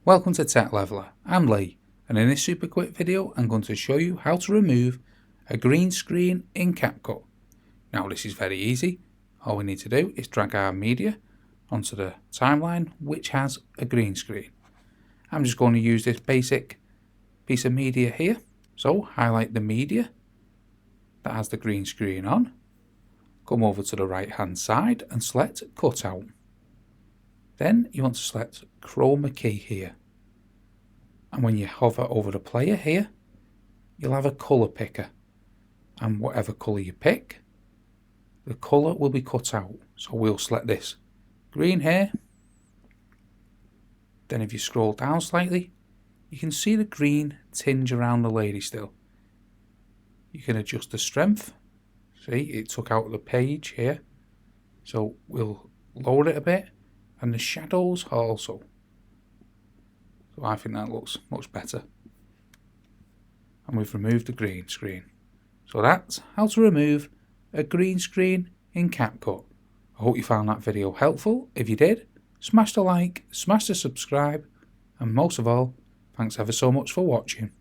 Welcome to Tech Leveler, I'm Lee, and in this super quick video I'm going to show you how to remove a green screen in CapCut. Now this is very easy. All we need to do is drag our media onto the timeline which has a green screen. I'm just going to use this basic piece of media here. So highlight the media that has the green screen on, come over to the right hand side and select Cutout. Then you want to select Chroma Key here. And when you hover over the player here, you'll have a colour picker. And whatever colour you pick, the colour will be cut out. So we'll select this green here. Then if you scroll down slightly, you can see the green tinge around the lady still. You can adjust the strength. See, it took out the page here. So we'll lower it a bit. And the shadows also. So I think that looks much better. And we've removed the green screen. So that's how to remove a green screen in CapCut. I hope you found that video helpful. If you did, smash the like, smash the subscribe, and most of all, thanks ever so much for watching.